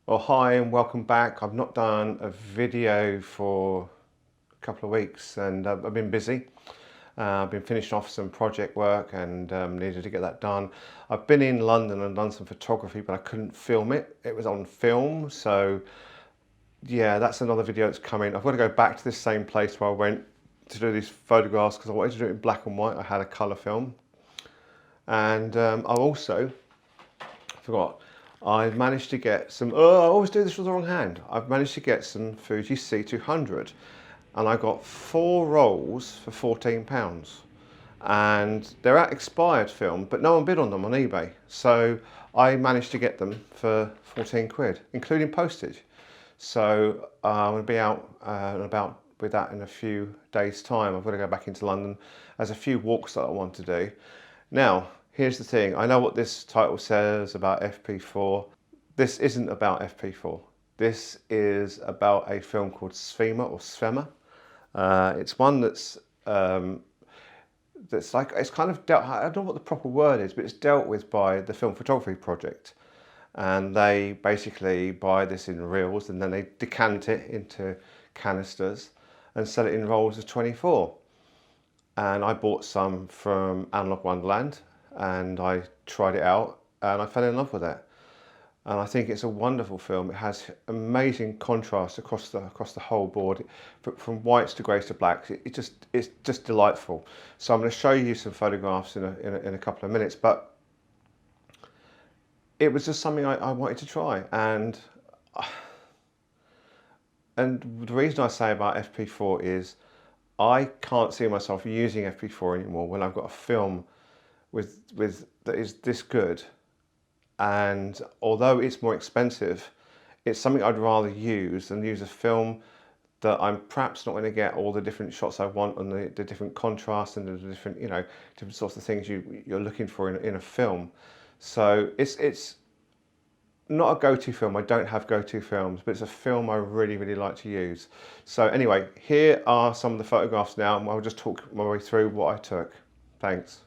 Well, hi and welcome back. I've not done a video for a couple of weeks and I've been busy. I've been finishing off some project work and needed to get that done. I've been in London and done some photography, but I couldn't film it. It was on film, so yeah, that's another video that's coming. I've got to go back to this same place where I went to do these photographs because I wanted to do it in black and white. I had a colour film, and I also forgot. I've managed to get some, I always do this with the wrong hand. I've managed to get some Fuji C200 and I got 4 rolls for £14. And they're at expired film, but no one bid on them on eBay. So I managed to get them for 14 quid, including postage. So I'm going to be out and about with that in a few days' time. I've got to go back into London. There's a few walks that I want to do. Now, here's the thing. I know what this title says about FP4. This isn't about FP4. This is about a film called Sfema or Svema. It's one that's like, it's kind of dealt, I don't know what the proper word is, but it's dealt with by the Film Photography Project. And they basically buy this in reels and then they decant it into canisters and sell it in rolls of 24. And I bought some from Analog Wonderland and I tried it out and I fell in love with it. And I think it's a wonderful film. It has amazing contrast across the whole board, from whites to greys to blacks. It's just delightful. So I'm going to show you some photographs in a couple of minutes. But it was just something I wanted to try, and the reason I say about FP4 is I can't see myself using FP4 anymore when I've got a film with that is this good. And although it's more expensive, it's something I'd rather use than use a film that I'm perhaps not going to get all the different shots I want and the different contrast and the different, different sorts of things you're looking for in a film. So it's not a go-to film. I don't have go-to films, but it's a film I really, really like to use. So anyway, here are some of the photographs now, and I'll just talk my way through what I took. Thanks.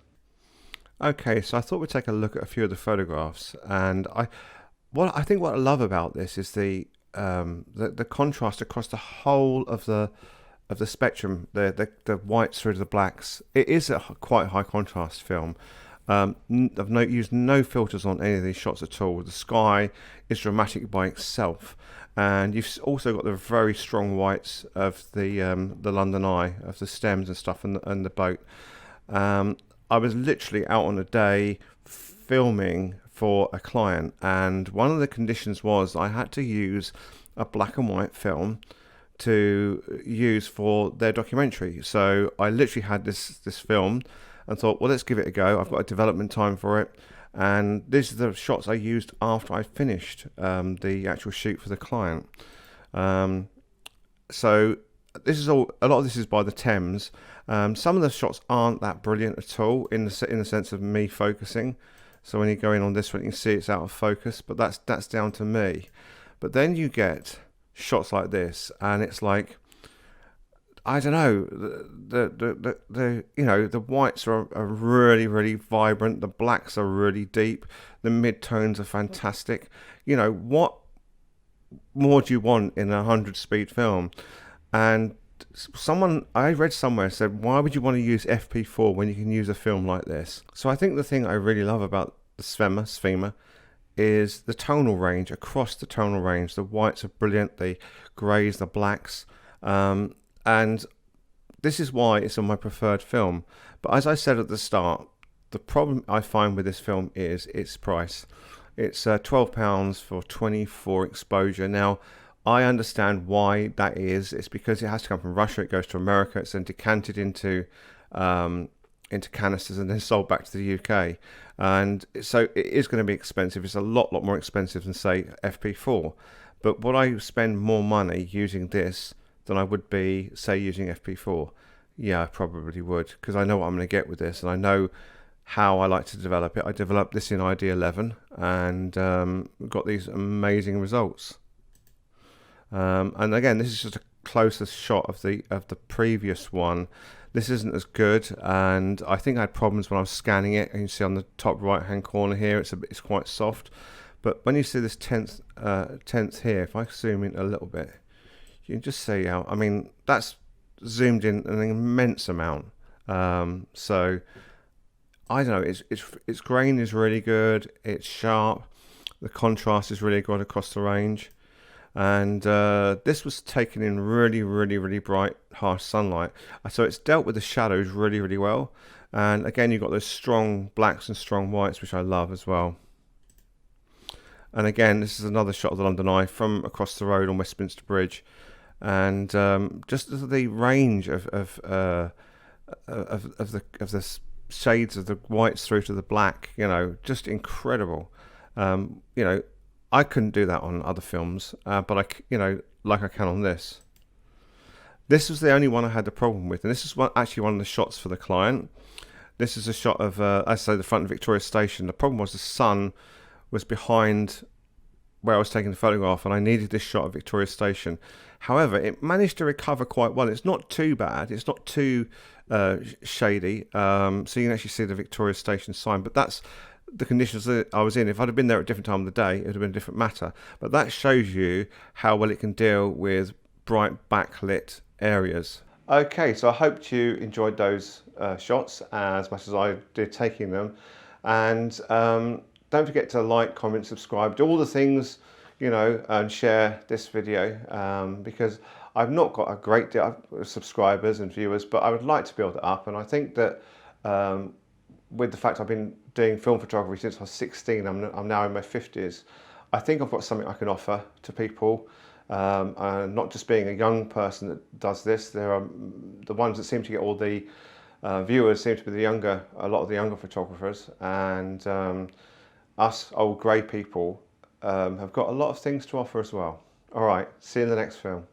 Okay, so I thought we'd take a look at a few of the photographs, and I think what I love about this is the contrast across the whole of the spectrum, the whites through to the blacks. It is a quite high contrast film. I've used no filters on any of these shots at all. The sky is dramatic by itself, and you've also got the very strong whites of the London Eye, of the stems and stuff, and the boat. I was literally out on a day filming for a client, and one of the conditions was I had to use a black and white film to use for their documentary. So I literally had this film and thought, well, let's give it a go. I've got a development time for it, and these are the shots I used after I finished the actual shoot for the client. So this is all. A lot of this is by the Thames. Some of the shots aren't that brilliant at all in the sense of me focusing. So when you go in on this one, you can see it's out of focus, but that's down to me. But then you get shots like this, and it's like, I don't know, the whites are really, really vibrant. The blacks are really deep. The mid-tones are fantastic. What more do you want in a 100-speed film? And I read somewhere said, why would you want to use FP4 when you can use a film like this? So I think the thing I really love about the Sfema is the tonal range. Across the tonal range, the whites are brilliant, the greys, the blacks, and this is why it's on my preferred film. But as I said at the start, the problem I find with this film is its price. It's £12 for 24 exposure. Now, I understand why that is. It's because it has to come from Russia. It goes to America. It's then decanted into canisters and then sold back to the UK. And so it is going to be expensive. It's a lot more expensive than, say, FP4. But would I spend more money using this than I would be, say, using FP4? Yeah, I probably would, because I know what I'm going to get with this, and I know how I like to develop it. I developed this in ID11 and got these amazing results. And again, this is just a closest shot of the previous one. This isn't as good, and I think I had problems when I was scanning it. And you see on the top right hand corner here, it's quite soft. But when you see this tenth here, if I zoom in a little bit, you can just see how, I mean, that's zoomed in an immense amount. So I don't know, its grain is really good, it's sharp, the contrast is really good across the range. And this was taken in really bright, harsh sunlight. So it's dealt with the shadows really well. And again, you've got those strong blacks and strong whites, which I love as well. And again, this is another shot of the London Eye from across the road on Westminster Bridge. And just the range of the shades of the whites through to the black, you know, just incredible. You know, I couldn't do that on other films, but you know, like I can on this. This was the only one I had a problem with, and this is actually one of the shots for the client. This is a shot of, I say, the front of Victoria Station. The problem was the sun was behind where I was taking the photograph, and I needed this shot of Victoria Station. However, it managed to recover quite well. It's not too bad. It's not too shady, so you can actually see the Victoria Station sign. But that's the conditions that I was in. If I'd have been there at a different time of the day, it would have been a different matter. But that shows you how well it can deal with bright backlit areas. Okay, so I hope you enjoyed those shots as much as I did taking them. And don't forget to like, comment, subscribe, do all the things, you know, and share this video because I've not got a great deal of subscribers and viewers, but I would like to build it up. And I think that with the fact I've been doing film photography since I was 16, I'm now in my 50s, I think I've got something I can offer to people. And not just being a young person that does this, there are the ones that seem to get all the viewers seem to be a lot of the younger photographers, and us old grey people have got a lot of things to offer as well. All right, see you in the next film.